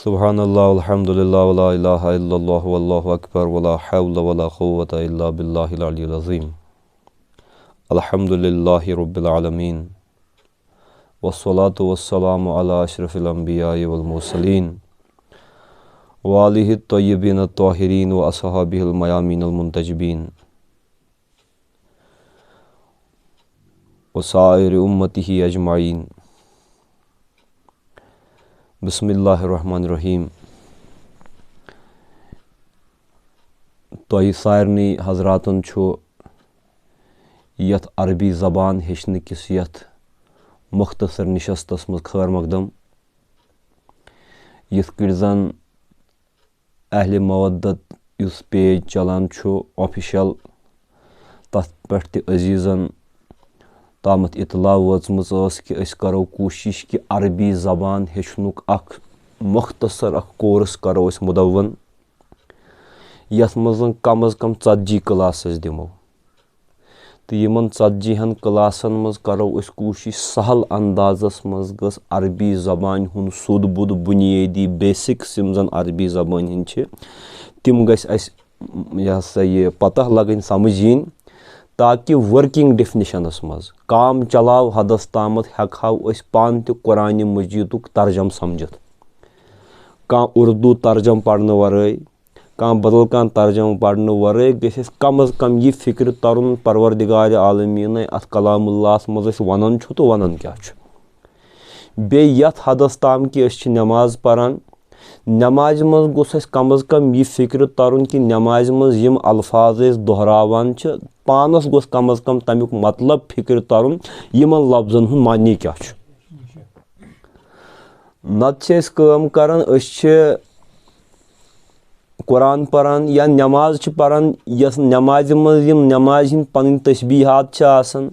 सुब्हानल्लाह अल्हम्दुलिल्लाह वला इलाहा इल्लल्लाह वल्लाहु अकबर वला हौला वला कुव्वता इल्ला बिल्लाहिल अलिय्यिल अज़ीम। अल्हम्दुलिल्लाहि रब्बिल आलमीन वस्सलातु वस्सलामु अला अशरफिल अंबियाइ वल मुरसलीन व आलिहि तय्यिबीन अत्ताहिरीन व असहाबिहिल मयामीनिल मुंतजबीन व साइरि उम्मतिही अजमाइन। बिस्मिल्लाहिर्रहमानिर्रहीम। तोह सारनी हजरातन यथ अरबी ज़बान हेचन किस यथ मुख्तसर निशस्तस मज खैर मकदम। यथ कट जन अहले मवद्दत युस पेज चलान ऑफिशियल तथ पे अजीज़न तामत इतला वचमज कि अस करो कोशिश कि अरबी ज़बान हेचनुक अख मुख्तसर अख कोर्स करो अस मुदव्वन यथ मज कम अज़ कम 40 क्लासेस दिमो तो यमन 40 क्लासन मज करो अस कोशिश सहल अंदाजस मज गस अरबी ज़बान हुन सुद बुद बुनियादी बेसिक्स यम जन अरबी ज़बान हिंद तिम गस अस यह सा ये पता लगन समझ यीन ताकि वर्किंग डेफिनिशनस मज काम चलाव हदस तामत हेकाव अस पान त कुरान मजीदुक तर्जम समझत। कह उर्दू तर्जम पढ़ने वराय कह बदल कह तर्जम पढ़ने वराय गस कम अज़ कम यह फिक्र तरुन परवरदिगार आलमीन अत कलामुल्लाह मज वनान तो वनान क्या बे यथ हदस ताम कि नमाज परान नमाज मज गोस कम अज़ कम यह फिक्र तरुन कि नमाज मज यम अल्फाज दोहरावान पानस गोस कम अज़ कम तमिक मतलब फिक्र तरुन यमन लफ्जन हुन मानी क्या नत काम करान कुरान परान या नमाज परान यस नमाज मज यम नमाज हिंद पन तस्बीहात आसान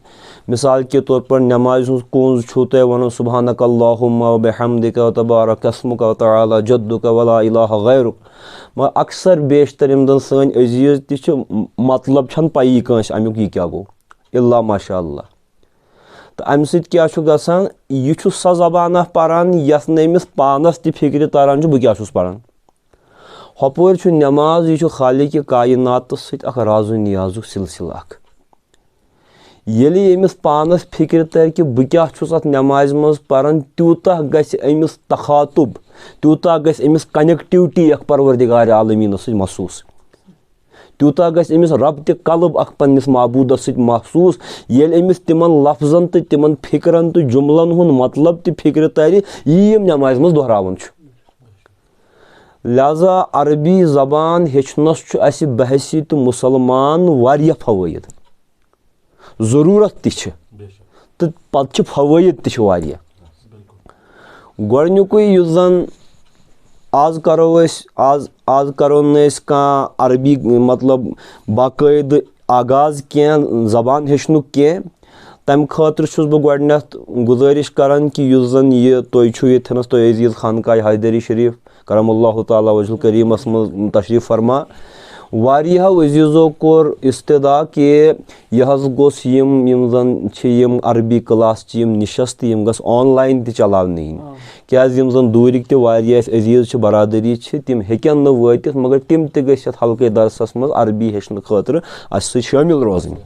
मिसाल के तौर पर नमाज कुंज छो तुह वन सुब्हानक अल्लाहुम्मा व बिहम्दिका व तबारक अस्मुका व तआला जद्दुका वला इलाहा गैरुक मगर अक्सर बेशतर यम जन सन अजीज त मतलब छन पई कंस अमुक यह क्या गो इल्ला माशाअल्लाह तो अम क्या गसान यह सा ज़बान परान यस नमिस पानस त फिक्र तारान बह क्या परान हपोर नमाज यह खालिक कायनात सत राजो नियाजु सिलसिल यमिस पानस फिक्र तर कि बह क्या अत नमाज मज परान तूता गमिस तखातुब तूता गमिस कनेक्टिविटी परवरदिगार आलमीन सत महसूस तूता गमिस रब्त कल्ब पन्निस महबूदस सत महसूस यमिस तिमन लफ्जन तो तिमन फिक्रन तो जुमलन हुन मतलब त फिक्र तर यम नमाज मज दोहरावन लिहाजा अरबी ज़बान हेचनस बहसीत मुसलमान वारिया फवायद ज़रूरत तो पत फवायद तवारिया गोडनुक युस जन आज करो आज करो कह अरबी मतलब बाकायद आगाज कह ज़बान हेचनुक कह तम खतर बह गोडनथ गुजारिश करान कि युस जन यह तुह यथनस तुह अजीज़ खानकाह हैदरी शरीफ करमल्लाहु ताला वजहुल करीमस मज तशरीफ फरमा वारियाहो अजीज़ों कोर इस्तदा कि यह गोस यम जन अरबी क्लास यम निशस्त यम गस ऑनलाइन चलावने क्या यम जन दूरिक त वारिया अजीज़ बरादरी तिम हेकन न वातित मगर तिम त गछित हल्के दरसस मज अरबी हेचन खतर अस शामिल रोजन।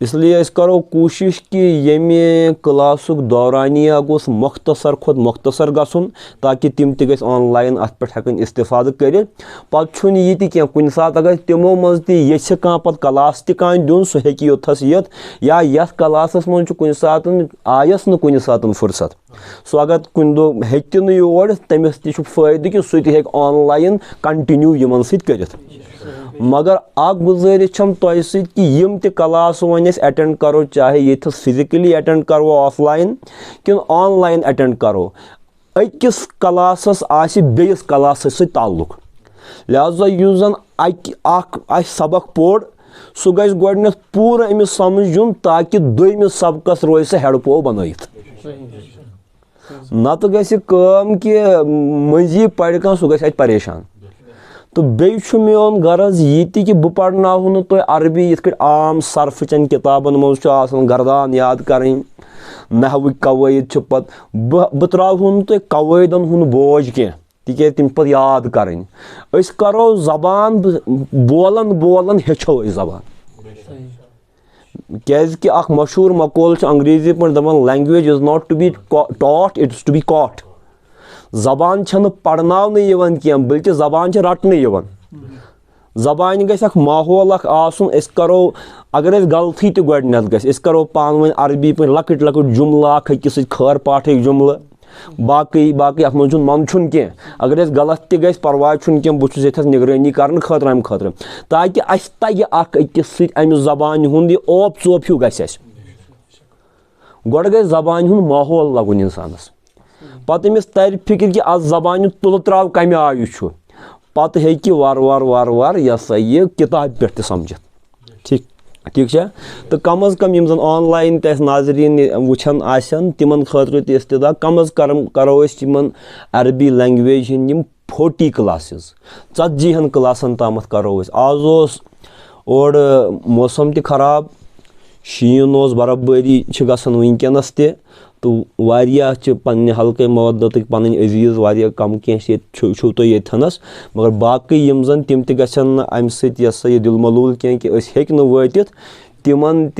इसलिए अस करो कोशिश कि यमे क्लासुक दौरानिया गोस मुख्तसर खुद मुख्तसर गसन ताकि तिम त गस ऑनलाइन अत पे हेकन इस्तेफाद कर पन यह क्या कुन सात अगर तिमो मज त कह पत क्लास त दिन सह हेकि योथस यत या यथ क्लासस मज कुन सात आयस न कुन सात फुर्सत सो अगर कुन दो हेक्ति न योर तमिस त फायदे कि सह हेक ऑनलाइन कंटिन्यू यमन सत करित मगर अ गुजारिश तुह सत कि यम त क्लास वन अटेंड करो चाहे ये फिजिकली अटेंड करो ऑफलाइन कि ऑनलाइन अटेंड करो अकिस क्लासस बेस क्लास सत ताल्लुक लिहाजा युस जन अ सबक पोर सह गस गोडनथ पूरा अमिस समझ युन ताकि दोयमिस सबकस रोज सह हेडपो बनइथ नत गस काम कि मंजी पढ़ कह सह गस परेशान तो बेच मोन गरज ये कि बह पढ़नाहु न तुह अरबी ये आम सर्फ चन किताबन मज गर्दान याद करें नहवुक कवायद पत बह त्राहु न तुह कवायदन हुन बोझ कह तिके तिम पर याद करनी अस करो जबान बोलन बोलन हेचो जबान कि अख मशहूर मकोल अंग्रेजी पे दपान language is not to be taught it's to be caught जबान पढ़नावन कह बल्कि जबान रटन जबान गस माहौल आसन करो अगर गलती तो गड करो पान वन अरबी पे लकट लकट जुमला अकिस खर पाठ जुमल बाकी बाकी अत मन मन कह अगर गलत तह परवाह कह बहुत निगरानी कर खतर अम खतर ताकि अस तगि अकिस अमि जबान हुंद ओप चोप हिू गस गोड़ गई जबान हुंद माहौल लगुन इंसानस पत अमिस तर फिक्र कि अस जबान तुल त्राव कम आयु पत हेकि वार वार वार वार यह सा यह किताब पे समझित ठीक ठीक तो कम अज़ कम यम ऑनलाइन नाजरीन वुछन आसन तिमन खतर इस्तदा कम अज़ करो तिमन अरबी लैंग्वेज हंद 40 क्लासेस 40 क्लासन तामत करो आज और मौसम त खराब शीन बर्फबारी गसन वनकस तो वारिया पन्ने हल्के मवदत पन अजीज वारिया कम कह तो येथनस मगर बाकी यम जन तिम त गसन अमि सत यह सा यह दिल मलूल कह कि हेक न वातित तिमन त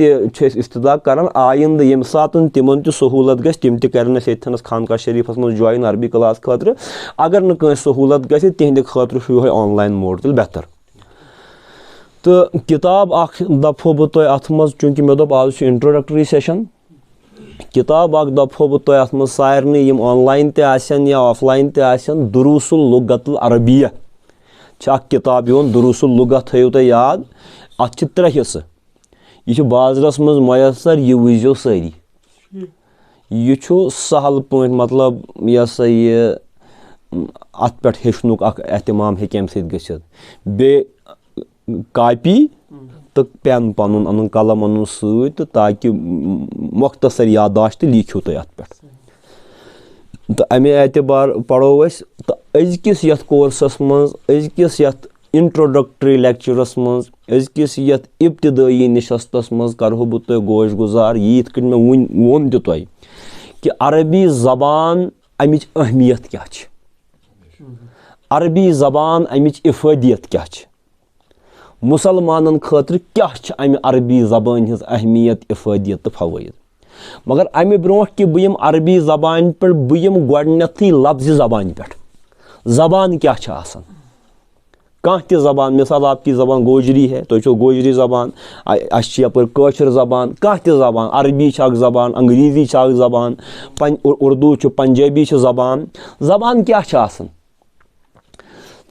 इस्तदा कर आइंद यम सात तिमन त सहूलत गस तिम त करन येथनस खानका शरीफस मज ज्वाइन अरबी क्लास खतर अगर न कह सहूलत गस तिहंद खतर यह ऑनलाइन मोड तुल बेहतर तो किताब अख दफो बह तुह अथ मज चूँकि मे दोप आज इंट्रोडक्टरी सेशन किताब अख दफो बह तुह अथ मज सारे यम ऑनलाइन तन या ऑफलाइन तन दुरूसुल लुगतुल अरबिया अख किताब योन दुरूसुल लुगत थो तुह याद अत 3 हिस्से यह बाजरस मज मयसर यह वुझो सारी यह सहल पे मतलब यह सा यह अत पे हेचनुक एहतमाम हेक अमि सत गसित बे कापी तो पेन पन अन कलम अन सत ताकि मुख्तसर यादाश्त लिखो तुम अत पे तो अमे एतबार पढ़ो तो अजकिस यथ कोर्सस मज अजकिस यथ इंट्रोडक्टरी लेक्चरस मज अजकिस यथ इब्तदाई नशस्तस मज करहो बह तुह गोश गुजार यीत कन मे वोन तुह कि अरबी जबान अमिच अहमियत क्या अरबी जबान अमिच इफादियत क्या मुसलमानन खतर क्या अमि अरबी जबान हज अहमियत इफादियत तो फवायद मगर अमि ब्रोह कि बह अरबी जबान पे बह गोडनथी लफ्ज़ जबान पे जबान क्या कह जबान मिसाल आपकी जबान गोजरी है तो गोजरी जबान अपर जबान कह जबान अरबी जबान अंग्रेजी जबान उर्दू पंजाबी जबान जबान क्या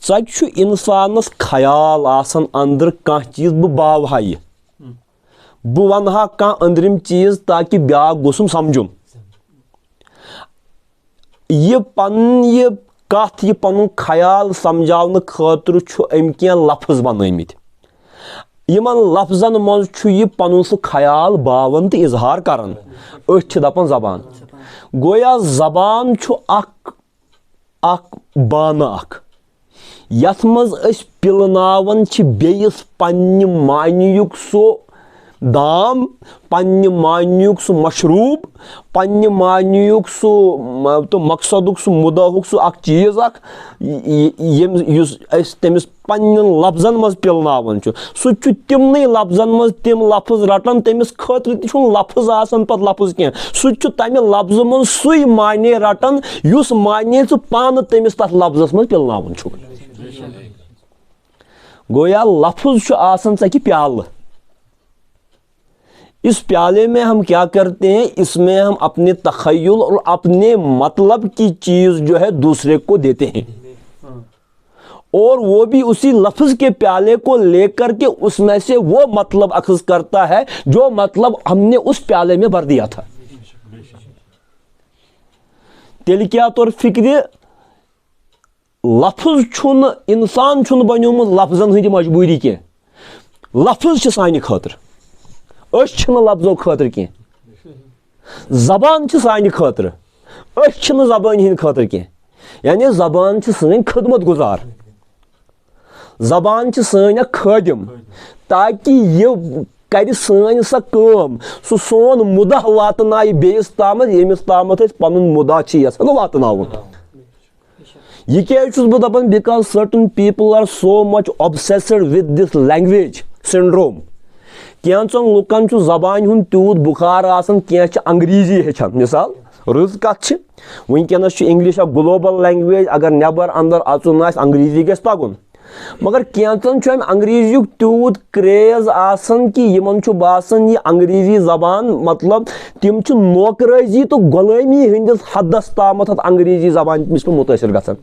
चु इंसानस ख्याल आसन अंदर कह चीज बावहा यह बह वनहा कह अंदरिम चीज ताकि ब्याक गुसुम समझुम यह कथ यह पन ख्याल समझावन खतर अम कह लफ्ज बनमित यमन लफ्जन मज यह पन सह ख्याल बावन तो इजहार करान दपान जबान गोया जबान बाना यथ मज पिलनावन बेस पन्ने मानियुक सो दाम पन्ने मानियुक सो मशरूब पन्ने मानियुक सो तो मकसदुक सो मुदाहुक सो अख चीज अख तमिस पन्न लफ्जन मज पिलनावन सह तिमन लफ्जन मज तिम लफ्ज रटन तमिस खतर तह लफ्ज आसन पत लफ्ज कह सह तमि लफ्ज मज सुई माने रटन युस माने सह पान तमिस तथ लफ्जस मज पिलनावन गोया लफ्ज आसन सा कि प्याल इस प्याले में हम क्या करते हैं इसमें हम अपने तखय्युल और अपने मतलब की चीज जो है दूसरे को देते हैं और वो भी उसी लफ्ज के प्याले को लेकर के उसमें से वो मतलब अखज़ करता है जो मतलब हमने उस प्याले में भर दिया था। तेल क्या तौर फिक्र लफ्ज छुन इंसान छुन बन्योमुत लफ्जन हंद मजबूरी के लफ्ज सानि खतर लफ्जों खतर कह जबान सानि खतर जबान हंद खतर कह यानी जबान सन खदमत गुजार जबान सन खदिम ताकि यह कर सन सा कम सह सोन मुदा वातनाय बेस तामत यमिस तामत पन मुदा यसान वातनाउन ये क्या बह दपान because certain people are so much obsessed with this language syndrome कैंचन लुकन जबान हुन तूत बुखार आसान क्या अंग्रेजी हेचान मिसाल रुज कत वनकस इंग्लिश ग्लोबल लैंग्वेज अगर नबर अंदर अचुन अंग्रेजी गस तगुन मगर कैंचन अंग्रेजी तूत क्रेज आसान कि यमन बासान ये अंग्रेजी जबान मतलब तिम नौकराजी तो गुलामी हंदिस हदस ताम अंग्रेजी जबान मुतासर गसान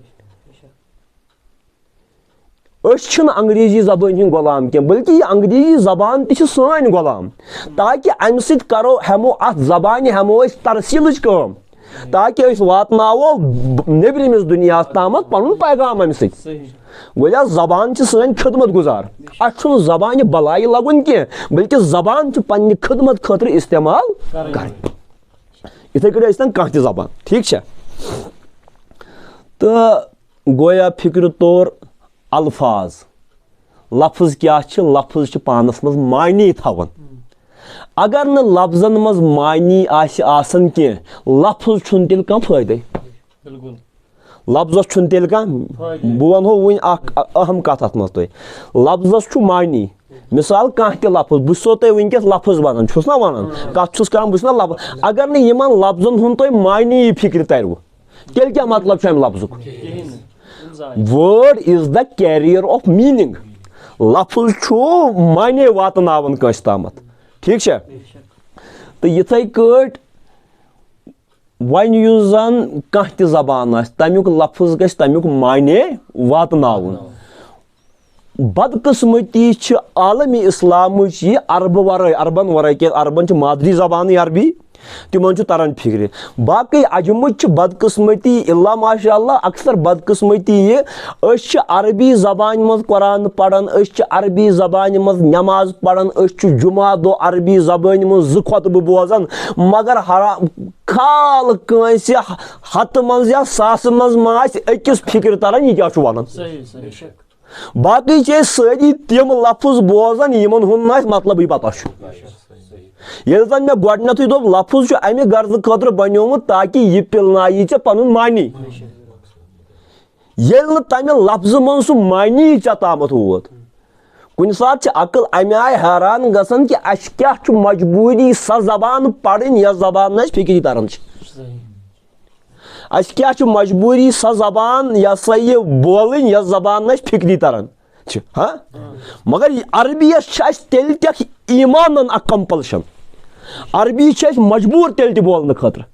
अंग्रेजी जबान हंद गुलाम क्या बल्कि ये अंग्रेजी जबान सान गुलाम ताकि अम सो हमो अत जबान हमो तरसील काम ताकि वातनावो नेबरमिस दुनिया ताम पन पैगाम अम गोया जबान सान खिदमत गुजार अत जबान बलाई लगुन कह बल्कि जबान पन्ने खिदमत खतर इस्तेमाल कर इथे कह कह जबान ठीक है तो गोया फिक्र तौर अल्फाज लफ्ज क्या लफ्ज पानस मज मानी थवन अगर न लफ्जन मज मानी आसन कह लफ्ज छुन तेल कह फायदे लफ्जस छुन तेल कह बह वनो वन अहम कत अत मज तुम लफ्जस छु मानी मिसाल कह त लफ्ज बह सो तुम वनकस लफ्ज वन छुस ना वन कत छुस कर बह लफ्ज अगर न यमन लफ्जन हुन तुम मानी फिक्र तरव तेल क्या मतलब अम लफ्जुक Word is the carrier of meaning. लफ्ज छु माने वातनावन कस तामत ठीक है तो इथे कट वन जन कह त जबान तमुक लफ्ज गस तमुक माने वातनावन बदकिस्मती आलमी इस्लाम अरब वर अरबन वर के अरबन मादरी जबान अरबी तिमन तरन फिक्र बाकी अजमुच बदकिस्मती इल्ला माशाअल्लाह अक्सर बदकिस्मती ये अरबी जबान मज कुरान पढ़न अरबी जबान मज नमाज पढ़न जुमा दो अरबी जबान मज ज खुतबह बोजन मगर खाल कंस हत मज या सास मज मा अकिस फिक्र तरन यह क्या वन बाकी सारी तम लफ्ज बोजन यमन हुन मतलब ही पता ये जन मे गोडनथु दोप लफ्ज अमे गर्ज खतर बन्योमुत ताकि यह पिलनाई पन मानी ये तमे लफ्ज मन सह मानी तामत वोत कुन सात अकल अमे आय हैरान गसन कि अस क्या मजबूरी स जबान पढ़न यह जबान फिक्री तरन अस क्या मजबूरी स जबान यह सा यह बोलन यह जबान फिक्री तरन हाँ मगर अरबियस तेल तक ईमान कंपल्शन अरबी मजबूर तेल बोलने खतर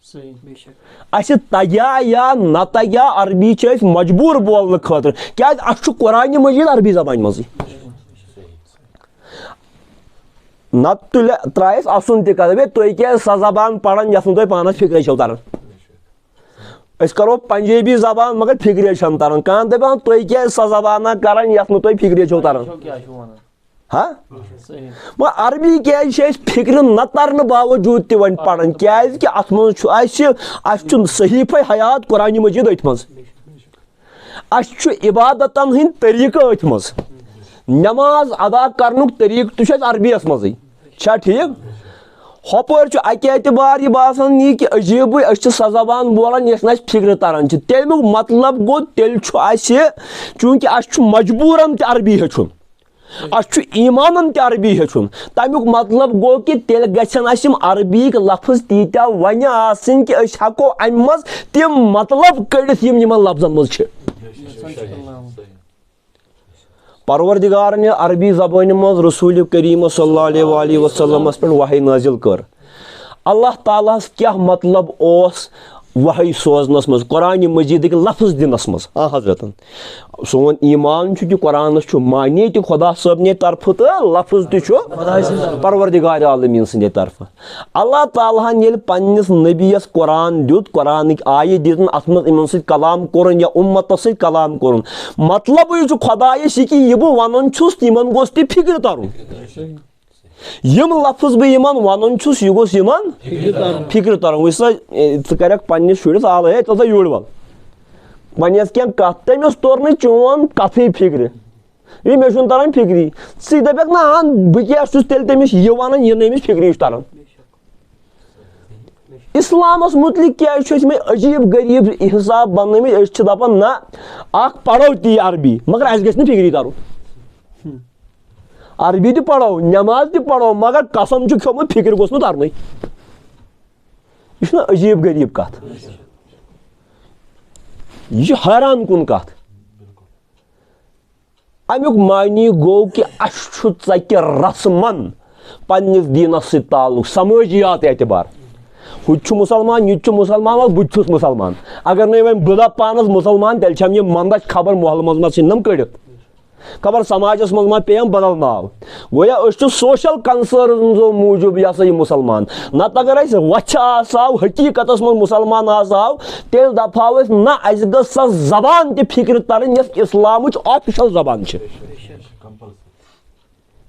तया या न तया अरबी मजबूर बोलने खतर क्या कुरान मजीद अरबी जबान मज न त्रायस असुन तह तुम क्या स जबान पढ़ान यस तुम पानस फिक्रे छो तरन करो पंजाबी जबान मगर फिक्रे तरन कह दपान तुम क्या स जबाना करान यस तुम फिक्रे छो तरन हाँ मगर अरबी क्या फिक्र न तरन बावजूद तन पढ़ान क्या अत मज सहीफ़ हयात कुरान मजीद अत मज इबादतन हंद तरीक अत मज नमाज अदा कर तरीक तो अरबियस मज ठीक हपर अक एतबार यह बासान यह कि अजीब स जबान बोलान यस फिक्र तरन तमिक मतलब गो तेल चूंकि मजबूरन अरबी हेचुन ईमान अरबी हेचुन तमुक मतलब गो कि तेल गम अरबीक लफ्ज तीत्या वन आसन कि हको अम मज तम मतलब कड़ित यम लफ्जन मज परवरदिगार ने अरबी जबान मज रसूल करीम सल्लल्लाहु अलैहि वसल्लम पे वही नाजिल कर अल्लाह ताला क्या मतलब ओस वही सोजनस मज कुरान मजीद लफ्ज दिनस मज हाँ हजरतन सोन ईमान कि कुरान मानी तो खुदा सबने तरफ तो लफ्ज तो परवरदिगार आलमीन सदे तरफ अल्लाह ताला ये पन्निस नबीस कुरान दुत कुरान आय दिन अत इन कलाम कोरन या उम्मत कलाम कोरन मतलब यह खुदायस कि यह बह वन तिमन गोस तह फिक्र तरन यम लफ्ज बह इन वन यह गोस इन फिक्र तरन वह कर पन्निस शुरस आल है चा यूर वल वन क्या कत तमिस तोर न चोन कथी फिक्र ये मे तरन फिक्री दपक ना बह क्या तेल तमिस यह वन यह नमिस फिक्री तरन इस्लामस मुतलिक क्या अजीब गरीब हिसाब बनमित दपान ना अख पढ़ो ती अरबी मगर अस गस फिक्री तरु अरबी तो पढ़ो नमाज तो पढ़ो मगर कसम खोमुत फिक्र गोस तरन यह अजीब गरीब कत यह हैरान कुन कत अमुक मानी गो कि अक रस्मन पन्निस दीनस सत ताल्लुक समाजियात एतबार हुत मुसलमान यह मुसलमान वल बुत मुसलमान अगर नहीं वन बह पानस मुसलमान तेल छम यह मंदच खबर मोहल्लस मज सिम कड़ित खबर समाजस मज मा पेम बदल नाव गोया सोशल कंसर्नसो मूजूब यह सा यह मुसलमान नत अगर वच आसाव हकीकतस मज मुसलमान आसाव तेल दपाव ना अस ग जबान त फिक्र तरन यस इस्लाम ऑफिशियल जबान यह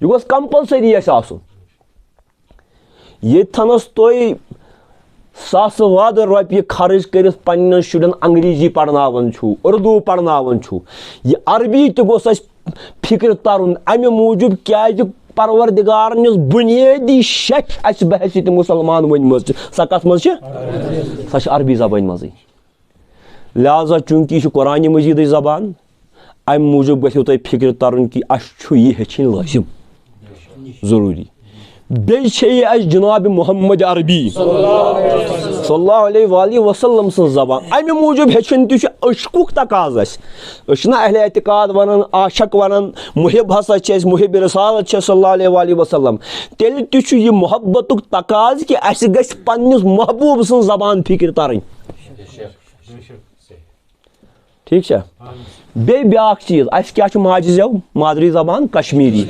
गोस कंपलसरी आसन ये थनस तुम सास वाद रुपये खर्च कर पन्न शुरन अंग्रेजी पढ़नावन छु उर्दू पढ़नावन छु यह अरबी तो गोस फिक्र तरन अमे मूजूब क्या परवरदिगार बुनियादी शक अस बहसियत मुसलमान वन सा कत मज सा अरबी जबान मज लिहाजा चूंकि यह कुरान मजीद जबान अमे मूजूब गो तुम फिक्र तरन कि अस यह हेचन लाजिम जरूरी बे जनाब मोहम्मद अरबी सल्लल्लाहु अलैहि वसल्लम सं जबान अमे मूजूब हेचन तशकुक तकाज ना अहले एतिकाद वन आशक वन मुहिब हसा मुहिब रसालत सल्लल्लाहु अलैहि वसल्लम तेल तह मोहब्बत तकाज कि अस गस पन्निस महबूब सं जबान फिक्र तरन ठीक है बे ब्याक चीज अस क्या माजे जव मादरी जबान कश्मीरी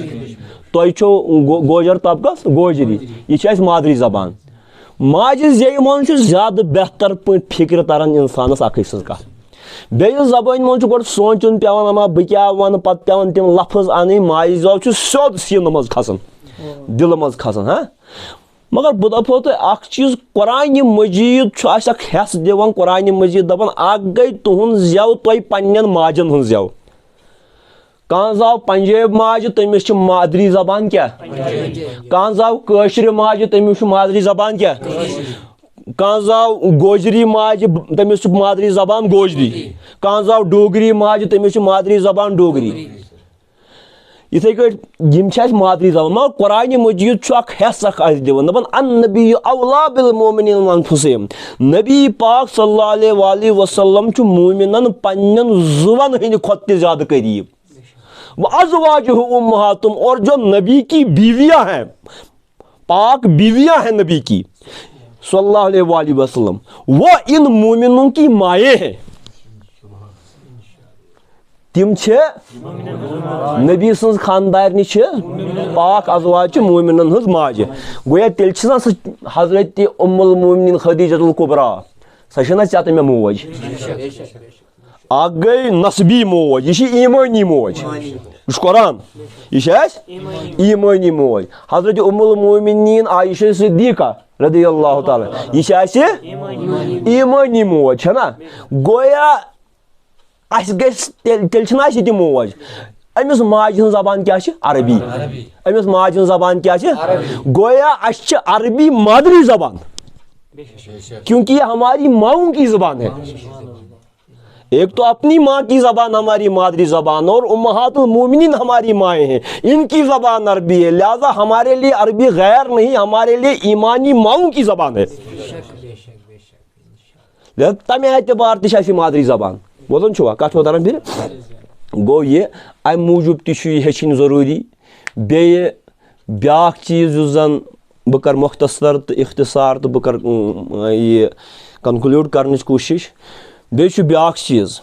तुम गोजर तबकस गोजरी यह मादरी जबान माजे जे मन ज्यादा बेहतर पे फिक्र तरन इंसानस अखी सज कत बेस जबान मन गो सोचन पेवान अमा बह क्या वन पत पेवान तम लफ्ज अन माजे जव सोद सीन मज खसन दिल मज खसन हाँ मगर बह दपो तुह चीज कुरान मजीद हेस दिवान कुरान मजीद दपान अख गई तुहद जव तुम पन्न माजन हज जव कह जाव पंजाब माज तमिस मादरी जबान क्या कह जाव कशर माज तमिस मादरी जबान क्या कह जाव गोजरी माज तमिस मादरी जबान गोजरी कह जाव डोगरी माज तमिस मादरी जबान डोगरी इथे कट मादरी जबान मगर कुरान मजीद हेस दिवान दपान अन नबी औला बिल मोमिनीन अनफुसिहिम नबी पाक सल्लल्लाहु अलैहि वसल्लम मोमिनन पन्न जुवन हंद खोत ज्यादा करीब अज़वाजुहु उम्महातुहुम और जो नबी की बीवियां हैं पाक बीवियां हैं नबी की सल्लल्लाहु अलैहि वसल्लम वो इन मोमिनों की माए हैं तिम नबी सज खानदारनी पाक अज़वाज मोमिनन हज माजे गोया तेल हजरत उम्मुल मोमिनीन खदीजतुल कुबरा सह चा मे मोज अ गई नस्बी मोज यह ईमानी मोज यह कुरान यह ईमानी मोज हजरत उम्मुल मोमिनीन आयशा सिद्दीक़ा रज़ियल्लाहु ताला यह ईमानी मोज है ना गोया तेल मोज अमिस माज हज जबान क्या अरबी अमिस माज हज जबान क्या गोया अरबी मादरी जबान क्योंकि यह हमारी माओं की जबान है एक तो अपनी माँ की जबान हमारी मादरी जबान और उम्महातुल मोमिनीन हमारी माएँ हैं इनकी जबान अरबी है लिहाजा हमारे लिए अरबी गैर नहीं हमारे लिए ईमानी माओं की जबान है तमें एतबार तह मादरी जबान बोलन छुआ कत तरन फिर गो ये अम मूजूब तन जरूरी बे ब्याक चीज जन बह कर मुख्तसर तो इख्तिसार तो बह कर ये कंक्लूड करने कोशिश बे ब्याक चीज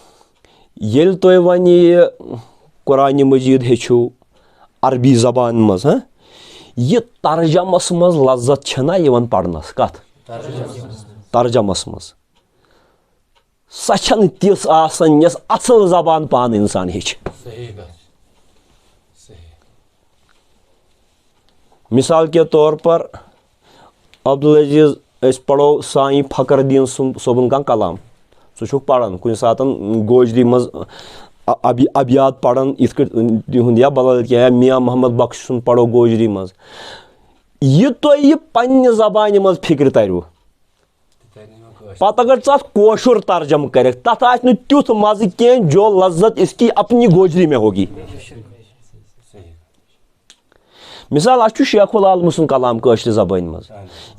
ये तुम वन ये कुरान मजीद हेचो अरबी जबान मज हाँ यह तर्जमस मज लज्जत छना यवन पढ़नस कत तर्जमस मज सह तिस आसन यस असल जबान पान इंसान हेच मिसाल के तौर पर अब्दुल अजीज पढ़ो साई फखरुद्दीन सोबन का कलाम सह पढ़ान कुछ सात गोजरी मज अबियात पढ़ान इथ या बदल क्या मियाँ मोहम्मद बख्श सुन पढ़ो गोजरी मज यह तुम यह पन्ने जबान मज फिक्र तरु पत अगर कोशुर तर्जम कर तथ तुथ मज़ कह जो लज्जत इसकी अपनी गोजरी में होगी। मिसाल शेखुल आलम सुन कलाम कशर जबान मज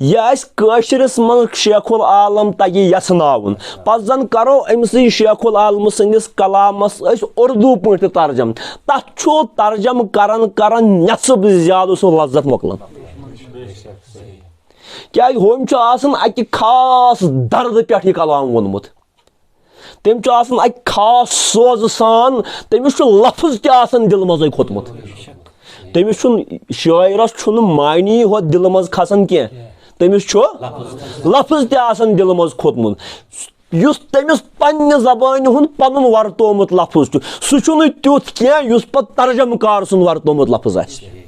यशरस मज शेखुल आलम तगे यनावन पे जन करो अमस शेखुल आलम सन्दस कलामस उर्दू पे तर्जम तथ तर्जम करन करन नसब ज्यादा सो लज्जत मोकलन क्या हम अकि खास दर्द पे यह कलाम वोनमुत तम खास सोज सान तमिस लफ्ज त दिल मज खोतमुत तमिस शायरस मानी हो दिल मज खसान कह तमिस लफ्ज त दिल मज खोतमुत तमिस पन्ने जबान हुन पनुन वर्तोमुत लफ्ज सह तुथ कह पत तर्जमकार सुन वर्तोमुत लफ्ज आसि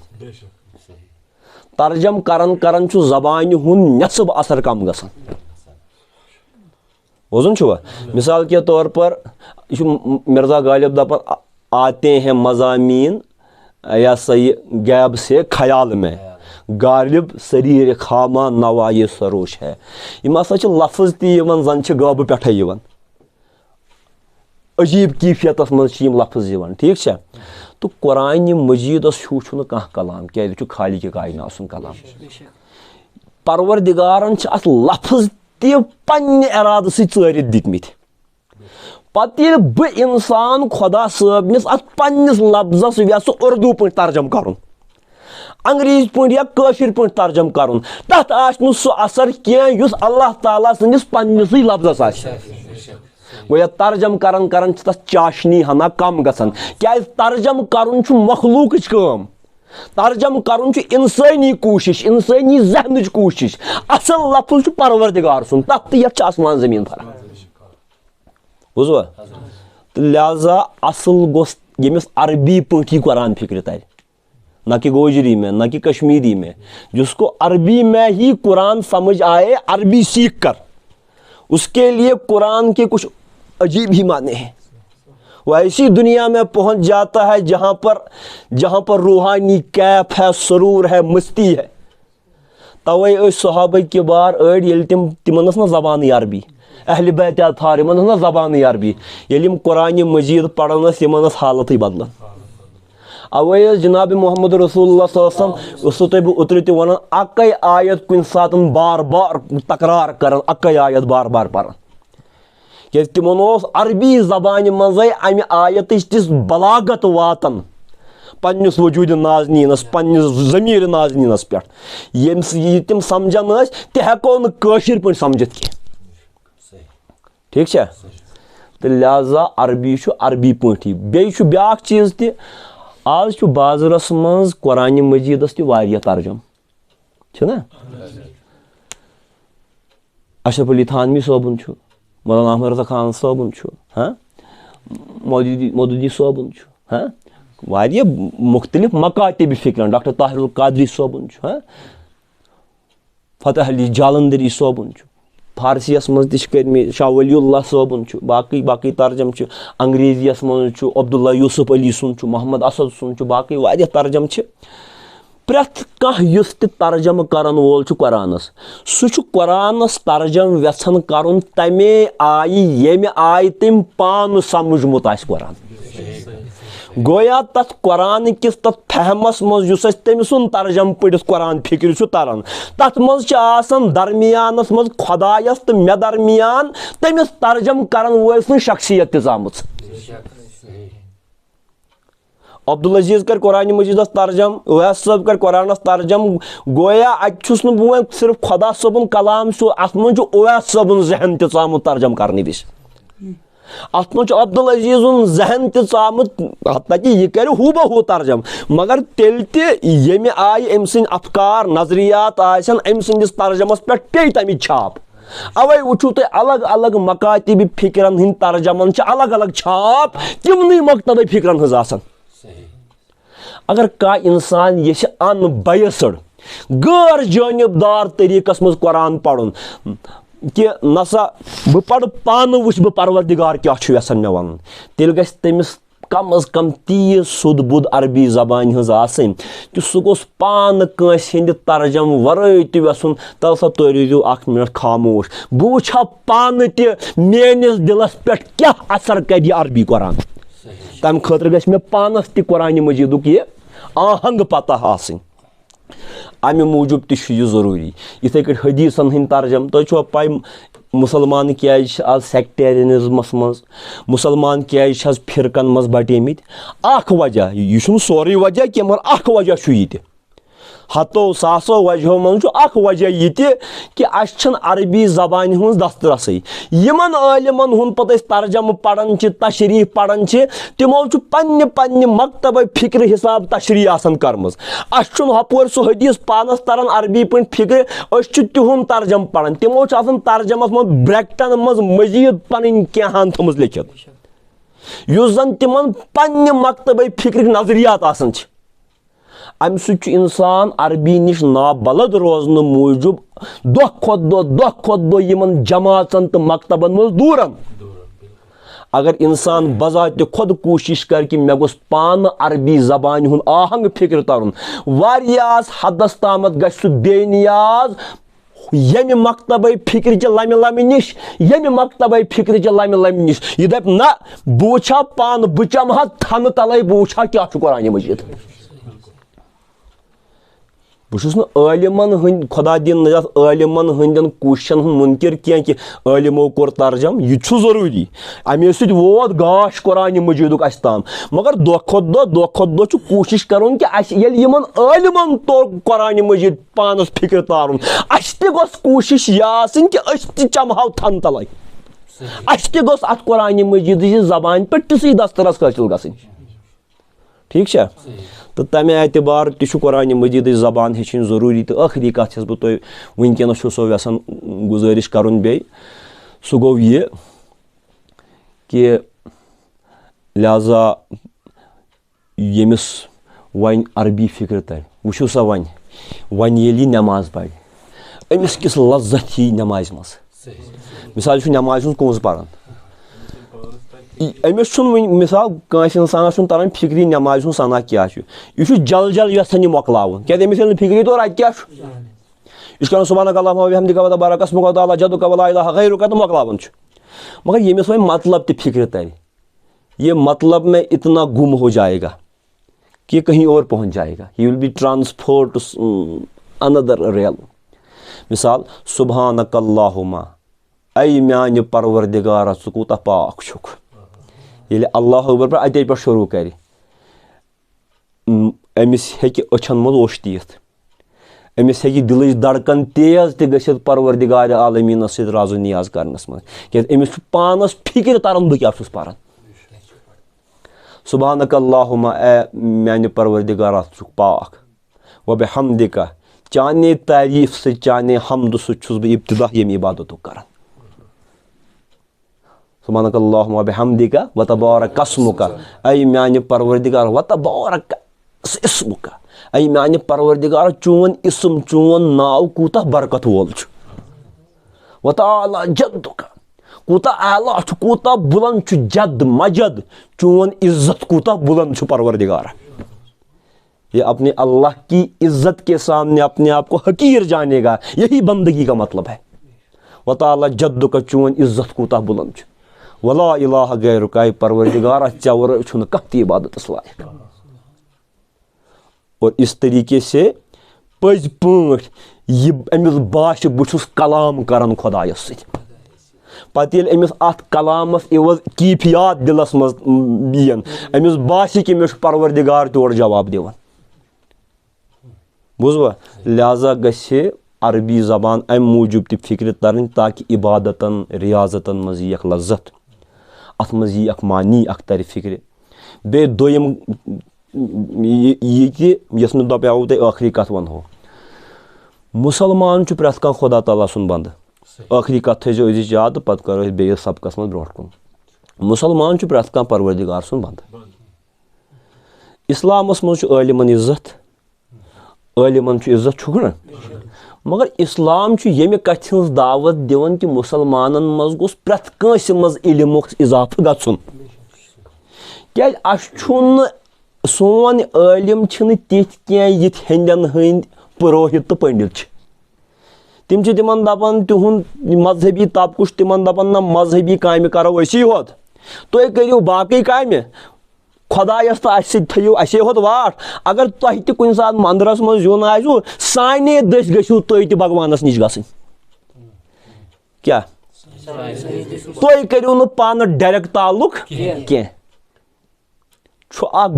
तर्जम करन करन जबान हुन नसब असर कम गसान बोजन छुआ मिसाल के तौर पर मिर्जा गालिब दपन आते हैं मज़ामीन या सही गैब से ख्याल में गालिब शरीर खामा नवाये सरोश है यम हसा लफ्ज तन जन गब पे अजीब कैफियत मज लफ्ज ठीक है तो कुरान मजीद हूँ कह कलाम क्या खाली के कायनात सुन कलाम परवरदिगारन अत लफ्ज तन्ने इराद सरित दितमित पे बह इंसान खुदा सबनिस अत पन्निस लफ्जस यस उर्दू पे तर्जम कर अंग्रेज पे या कशिर पे तर्जम कर तथ आह सह असर कह अल्लाह ताला सन्दस पन्निस लफ्जस आसि गो तर्जम करन करन तथ चाशनी हना कम गसान क्या तर्जम करन मखलूक काम तर्जम करन इंसानी कोशिश इंसानी जहन कोशिश असल लफ्ज परवरदिगार सुन तथ यथ आसमान जमीन फर्क बुझवा तो लिहाजा असल गोस यमिस अरबी पे कुरान फिक्र तर न कि गोजरी में न कि कश्मीरी में जिसको अरबी में ही कुरान समझ आए अरबी सीख कर उसके लिए कुरान के कुछ अजीब ही माने हैं। वो ऐसी दुनिया में पहुंच जाता है जहां पर रूहानी कैफ है सरूर है मस्ती है। तवे सहाबा के बार अड़ तिमन ना जबान अरबी अहल बैत अतहार ना जबान अरबी ये कुरान मजीद पढ़न तिमन हालत बदल अवे जनाब मोहम्मद रसूलुल्लाह बह उतर वन अक आयत कुन सात बार बार तकरार कर अक आयत बार बार पढ़ क्या तिमन अरबी जबान मजे अमि आयत तिस बलागत वातन पन्निस वजूद नाजनीनस पन्निस ज़मीर नाजनीनस पे ये तिम समझान तह हेको न कशिर पे समझित कह ठीक है तो लिहाजा अरबी अरबी पे बे ब्या चीज त आज बाजारस मज कुरान मजीदस तह तर्जम ना अशरफ अली थानवी सोबन मौलाना अहमद रज़ा खान सोबन हाँ मौदूदी सोबन हाँ वारिया मुख्तलिफ मकातिब फिक्र डॉक्टर ताहिरुल कादरी सोबन हाँ फतह अली जालंधरी सोबन फारसियस मज तम शाह वलीउल्लाह सोबन बाकी बाकी तर्जम अंग्रेजियस मज अब्दुल्ला यूसुफ अली सुन मोहम्मद असद सुन बाकी वारिया तर्जम प्रथ कह तर्जम करन वोल कुरानस सह कुरानस तर्जम वेछन करन तमे आय येमे आय तम पान समझमुत आस कुरान गोया तथ कुरान किस तथ फहमस मज तम सुन तर्जम पढ़ कुरान फिक्र तरन तथ मज दरमियानस मज खुदायस तो मे दरमियान तमिस तर्जम करन वोल शख्सियत तजामुत अब्दुल अजीज कर कुरान मजीदस तर्जम उवैस साहब कर कुरानस तर्जम गोया अचुस न सिर्फ खुदा सबन कलाम अत मन उवैस सबन जहन तमुत तर्जम करने विश अत मन अब्दुल अजीजुन जहन तमुत हत्ता कि यह कर हू बहू तर्जम मगर तेल ये आय अम सद अफकार नजरियात आसन अम सदस तर्जमस पे पे तमिच छाप अवे वुचु तुम अलग अलग मकातिब फिक्रन हिंद तर्जमन अलग अलग छाप तिमन मकतब फिक्रन हज आसन अगर का इंसान ये अनबयस्ड गैर जानबदार तरीकस मज कुरान पढ़न कि नसा बह पढ़ पान वुच बह परवरदिगार क्या यसान मे वन तेल गस तमिस कम अज कम तीस सुध बुध अरबी जबान हज आसन कि सह गोस पान कंस हिंद तर्जम वरै त वेसन तल सा तुम रोजो 1 मिनट खामोश बह वुछा पान त मेनिस दिलस पे क्या असर कर अरबी कुरान तम खतर गछ मे पानस त कुरान मजीदुक ये आहंग पता आसन अमे मूजूब तह जरूरी इथे कट हदीसन हंद तर्जम तुम पाई मुसलमान क्या आज सेक्टेरियनिज्मस मज मुसलमान क्या फिरकन मज बटेमित अख वजह यह सोरे वजह कह मगर वजह यह हतो सासो वजहों मज वजह यह कि अरबी जबान हज दस्तरसै यमन आलिमन हुंद पत तर्जम पढ़ान तशरीह पढ़ान तिमो पन्ने पन्ने मकतब फिक्र हिसाब तशरीह आसन करमज हपोर सह हदीस पानस तरन अरबी पे फिक्र तिहुंद तर्जम पढ़ान तिमो तर्जमस मज ब्रैकेटन मज मजीद पन क्या थमज लिखित युस जन तिमन पन्ने मकतब फिक्र नजरियात आसन अम इंसान अरबी निश नाबलद रोजन मूजूब दह खुद दह जमातन तो मकतबन मज दूरन अगर इंसान बजात खुद कोशिश कर कि मे गोस पान अरबी जबान हुन आहंग फिक्र तरन वारियास हदस तामत गछ सु बेनियाज यमि मकतब फिक्र च लमि लमि निश यमि मकतब फिक्र च लमि लमि निश यह दप ना बह वुछा पान बह चमहा थन तले बह वुछा क्या कुरान मजीद बलिमन हंद खुदा दिन नजत आलिमन हंदन कोशिशन मुनकर क्या कि आलिमो कोर तर्जम यह जरूरी अमे वोत गाश कुरान मजीदुक अस ताम मगर दह खुद कोशिश करुन कि यमन आलिमन तो कुरान मजीद पानस फिक्र तारुन अस तोस कोशिश यह कि चमहाव थन तल अस तोस अत कुरान मजीद जबान पे तिसै दस्तरस हासिल गन ठीक है तो तमें एतबार तह कुरान मजीद जबान हेचन जरूरी तो आखिरी कथ बह तुम वनकस यसान गुजारिश करुन बे सह गो यह कि लिहाजा यमिस वन अरबी फिक्र तर वुछो सा वन ये नमाज पढ़ अमिस किस लज्जत ही नमाज मज मिसाल नमाज हूँ कंस पढ़ान अमिस मिसाल कंस इंसानस तरन फिक्री नमाज हूँ सना क्या यह जल जल यसान यह मोकलावन क्या अमिस फिक्री तौर अत क्या यह कर सुबहानक अल्लाहुम्मा व बिहम्दिका व तबारक अस्मुका व तआला जद्दुका व ला इलाहा गैरुका तो मोकलावन मगर यमिस वह मतलब त फिक्र तर ये मतलब में इतना गुम हो जाएगा कि कहीं और पहुँच जाएगा he will be transfer to another real मिसाल सुबहानक अल्लाहुम्मा ऐ म्यान परवरदिगार छु कूता पाक छुक ये अल्लाह अकबर पर अते पे शुरू कर अमिस हेकि अछन मज ओश तीत अमिस हेकि दिल धड़कन तेज त परवरदिगार आलमीन सत राजो नियाज करनस मज क्या अमिस पानस फिक्र तरन बह क्या पारान सुबहानक अल्लाहुम्मा ए म्यान परवरदिगार छुक पाक व बिहम्दिका चाने तारीफ से चाने हमद सह बह इब्तिदा यम इबादत करान सुबहानक अल्लाहुम्मा व बिहम्दिका व तबारक अस्मुका ऐ म्यान परवरदिगार व तबारक इस्मुका ऐ म्यान परवरदिगार चोन इस्म चोन नाव कूता बरकत वोल व तआला जद्दुका कूता आला कूता बुलंद जद मजद चोन इज्जत कूता बुलंद परवरदिगार ये अपने अल्लाह की इज्जत के सामने अपने आप को हकीर जानेगा यही बंदगी का मतलब है व तआला जद्दुका चोन इज्जत कूता बुलंद वला इलाहा गैरुका परवरदिगार चवर छुन कह इबादत लायक और इस तरीके से पज पाठ यह अमिस बाश बहुस कलाम करान खुदायस पत अमिस अत कलामस इवज कीफियात दिलस मज यन अमिस बाश कि मे परवरदिगार तोड़ जवाब दिवान बुझवा लिहाजा गछे अरबी जबान अम मूजूब त फिक्र तरन ताकि इबादतन रियाजतन मज यह लज्जत अत मज यह मानी अख तर फिक्र बे दोयम यह मे दपाव तुम आखिरी कथ वनो मुसलमान प्रथ कह खुदा ताला सुन बंद आखिरी कथ थो याद पत करो बेस सबकस मज ब्रोह कुन मुसलमान प्रथ कह परवरदिगार सुन बंद इस्लामस मज आलिमन इज्जत आलिमन इज्जत छुक ना मगर इस्लाम यमि कथ हज दावत दिवन कि मुसलमानन मज गोस प्रथ कंस मज इल्मुक इजाफा गछुन क्या सोन ٲलिम छिन तिथ क्या यिथ हिंदन हंद पुरोहित तो पंडित तिम तिमन दपान तिहुंद मजहबी तबकुश तिमन दपान ना मजहबी कामि करो असी होत तुम करियो बाकी कामि खुदायस तो थो असे होत वाट अगर तुह तह कुन सात मंदिरस मज युन आसो साने दस गो तुम तह भगवानस निश गसन क्या तुम करियो न पान डायरेक्ट ताल्लुक कह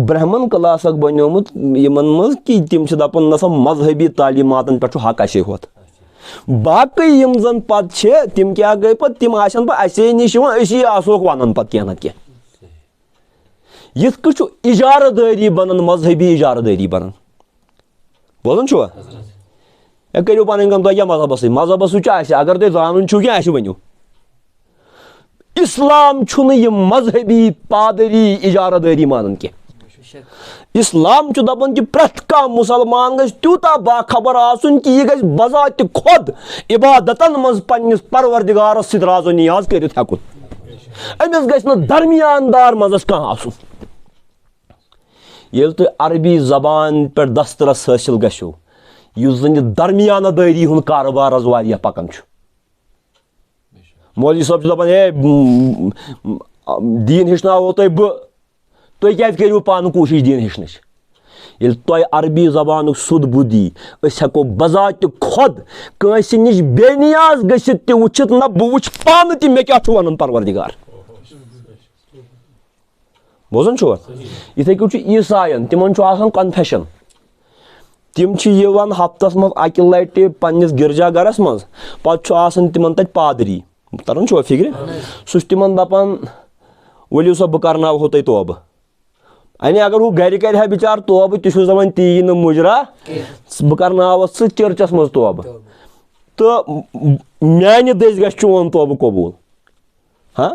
ब्राह्मण क्लास बनोमुत मज कि तिम दपान नसा मजहबी तालीमातन पे हक असे होत बाकी यम जन पे तिम क्या गई पे तिम आसन पे असे निश असी आसोक वन पे कह ना कह यिथ कछु इजारदारी बनन मजहबी इजारदारी बनन बोलन छुआ करियो पन कम तुम मजहबस अगर तुम जानन छो क्या वनो इस्लाम छुन यह मजहबी पादरी इजारदारी मानन के इस्लाम दपान कि प्रथ कह मुसलमान गज तूता बाखबर आसुन कि यह गज बजात खुद इबादतन मज पन्निस परवरदिगारस सित राजो नियाज करित हेकुन अमिस गज न दरमियानदार मजस कह आसुन येल तुम अरबी जबान पे दस्तरस हासिल गो युस जन दरमियानदारी हुन कारोबार वारिया पकन मौलवी साहब दपान ए दीन हेचनावो तुम क्या करियो पान कोशिश दीन हेचनच ये तुम अरबी जबान सुद बुद्धि हेको बजात खुद कंस निश बेनियाज गसित वुचित ना बह वुच पान तह मे क्या वन परवरदिगार बोजन छो इथे कु ईसायन तिमन कन्फेशन तिम हफ्तस मज अकि लट पन्निस गिरजागरस मज पे तिमन तत पादरी तरन छो फिक्र सह तिमन दपान वलियो सा बह करनावो तुह तोब अने अगर वो गर कर बिचार तोब तह दपान ती न मुजरा बह करनावस सह चर्चस मज तोब तो म्यान दस गछ चोन तोब कबूल हाँ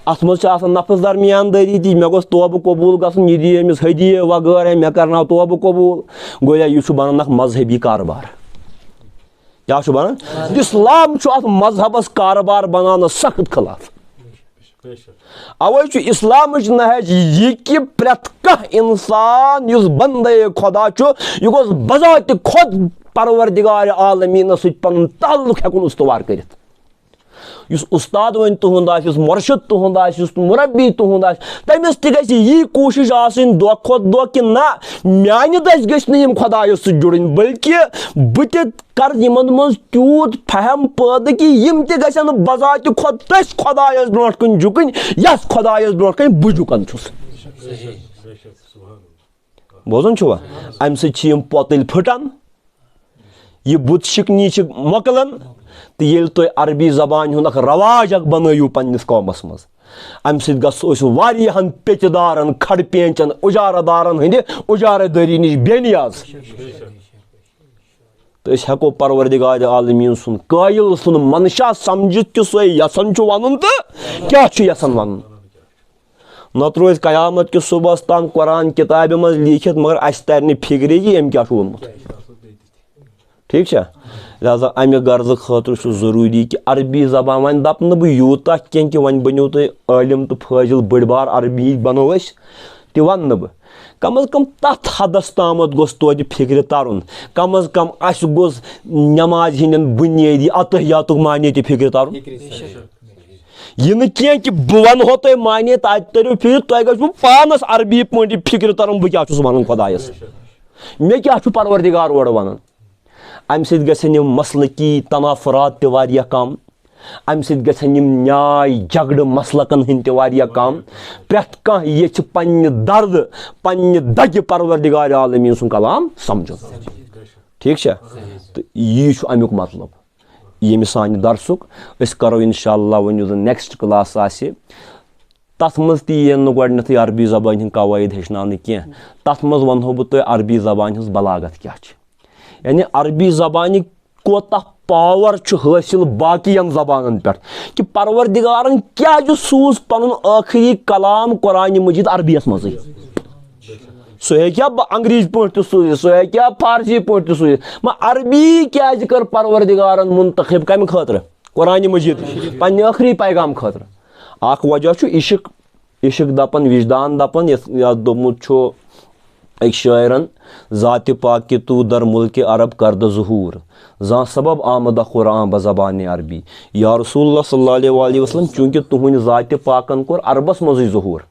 अत मज नफस दरमियानदारी ती मे गोस तोब कबूल गसन यह दी अमिस हदिये वगैरह मे करना तोब कबूल गोया यह बनान मजहबी कारोबार क्या बनान इस्लाम मजहबस कारोबार बनाना सख्त खिलाफ अवे इस्लाम नहज यह कि प्रथ कह इंसान युस बंदे खुदा यह गोस बजात खुद परवरदिगार आलमीन सत पन ताल्लुक हेकुन उस्तवार करित युस उस्ताद वन तुहुंद आसिस मुर्शिद तुहुंद आसिस मुरब्बी तुहुंद आसिस तमिस तह गछि यह कोशिश आसिन दो खुद दो कि ना म्यान दस गछि न खुदायस सत जुड़न बल्कि बह कर यमन मज तूत फहम पैदा कि यम तह गछन बजात खुद तस खुदायस ब्रोट कन झुकन यस खुदायस ब्रोट कन बह झुकन छुस बोजन छुआ अम सत पोतल फटान यह बुत शिकनी मकलन तो ये तुम अरबी जबान हुन रवाज बनू पन्निस कौमस मज अम सहन पेचदारन खड़ पेंचन उजारदारन हंद उजारदारी निश बेनियाज तो हेको परवरदिगार आलमीन सुन कायल सुन मनशा समझित कि सो यसन वन तो क्या यसन वन नत रोज कयामत कि सुबह तान कुरान किताब मज लिखित मगर अस तर फिक्रे कि अम क्या वोनमुत ठीक है लिहाजा अमे गर्ज खतर जरूरी कि अरबी जबान वन दप न बह यूता कह कि वन बनो तुम आलिम तो फाजिल बड़ बार अरबी बनो तह वन बह कम अज कम तथ हदस तामत गोस तोद फिक्र तरन कम अज कम अस गोस नमाज हिंदन बुनियादी अतहियातुक माने तह फिक्र तरन यह न कह कि बह वनो तुम माने तरो फिक्र तुम गो पानस अरबी पे फिक्र तरन बह क्या वन खुदायस मे क्या परवरदिगार ओर वन अम सत गन मसलकी तनाफरात तह कम अम सत गन न्याय झगड़ मसलकन हंद तह कम प्रथ कह ये पन्ने दर्द पन्ने दग परवरदिगार आलमीन सुन कलाम समझ ठीक है तो यह अमुक मतलब ये सान दरसुक करो इंशाअल्लाह वन नेक्स्ट क्लास तथ मज तीन गोडनथ अरबी जबान हंद कवायद हेचन कह तथ मज वनो बह तुम अरबी जबान हज बलागत क्या यानी अरबी जबान कोता पावर हासिल बाकियन जबान पे कि परवरदिगारन क्या सूज पन आखिरी कलाम कुरान मजीद अरबियस मज सह क्या अंग्रेज पे सूज सह क्या फारसी पे सूज अरबी क्या कर परवरदिगारन मुंतखब कम खतर कुरान मजीद पे आखिरी पैगाम खतर वजह इश्क इश्क दपन विजदान दपन या दोमुत एक शायरन ज़ात पाक के तू दर मुल्क अरब करद ज़हूर ज़ा सबब आमद क़ुरान बज़बान अरबी या रसूलुल्लाह सल्लल्लाहु अलैहि वसल्लम चूँकि तुहन ज़ात पाकन कोर अरबस मज़ी ज़हूर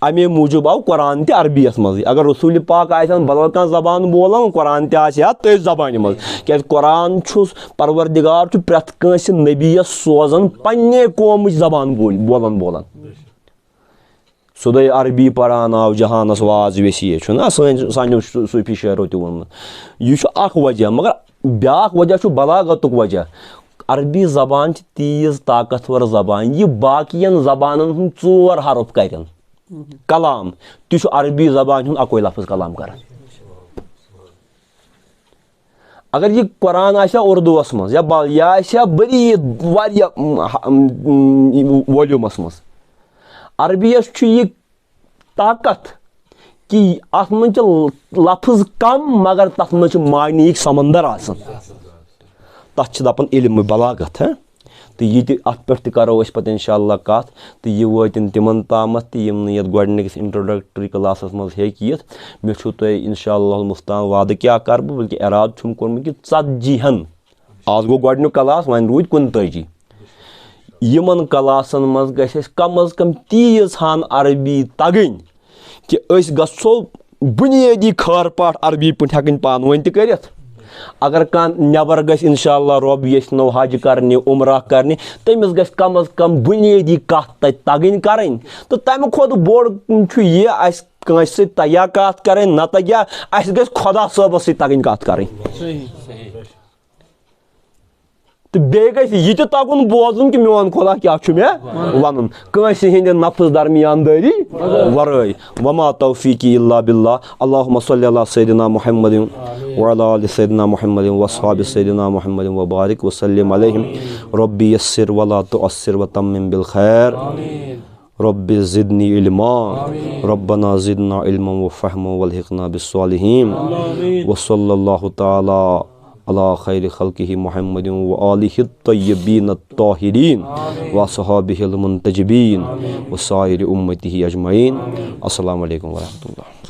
अमे मूजूब आव कुरान ते अरबियस मज़ी अगर रसूल पाक आसन बदल कह जबान बोलान कुरान ते आया तथ जबान मज क्या कुरान परवरदिगार प्रत कंस नबीस सोजान पन्ने कौम जबान बोलान सुदय अरबी परान आव जहानस वाज वेसी ना सान सूफी शेरो तोन यह वजह मगर ब्या वजह बलागत वजह अरबी जबान तीज ताकतवर जबान यह बाकियन जबान हूँ 4 हरफ कर कलाम तह अरबी जबान हूँ अकोई लफ्ज कलाम कर अगर यह कुरान आशा उर्दूस मज या आशा बरीद वॉल्यूमस मज अरबियस यह ताकत कि अत मज लफ्ज कम मगर तथ मज मानी समंदर आसन तथ दपान इल्म बलागत है तो ये अत पे करो पे इंशाअल्लाह कत तो यह वातन तिमन तामत तो ये गोडनिकस इंट्रोडक्टरी क्लासस मज हेत मे इंशाअल्लाह मुफ्तान वाद क्या कर बल्कि इराद छुम कोर्मुत कि 40 आज गो गोडनिक क्लास वन रूद 39 यमन क्लासन मज गस कम अज कम तीज हान अरबी तगन कि अस गसो बुनियादी खार पाठ अरबी पे हकन पान वन त अगर कह नबर गस इंशाअल्लाह रब यनो हज करने उमरा करने तमिस गस कम अज कम बुनियादी कत तगन करें तो तम खुद बोड़ यह कंस तया कत करें न तया अस गस खुदा सबस तगन कत करें तो बे गह तगुन बोजन कि मोन खुदा क्या मे वन कंस हिंद नफ्स दरमियानदारी वराई वमा तौफीकी इल्ला बिल्लाह अल्लाहुम्मा सल्लि अला सय्यिदिना मुहम्मदिन व अला आलि सय्यिदिना मुहम्मदिन व अस्हाबि सय्यिदिना मुहम्मदिन व बारिक व सल्लिम अलैहिम रब्बी यस्सिर व ला तुअस्सिर व तम्मिम बिल खैर रब्बी ज़िदनी इल्मा रब्बना ज़िदना इल्मन व फ़हमा वल्हिक़ना बिस्सालिहीन व सल्लल्लाहु तआला अला खैर खल्क़िही मुहम्मदिन व आलिहि तय्यबीन ताहिरीन व अस्हाबिहिल मुंतजबीन व साइरि उम्मतिही अजमईन। अस्सलामु अलैकुम व रहमतुल्लाह।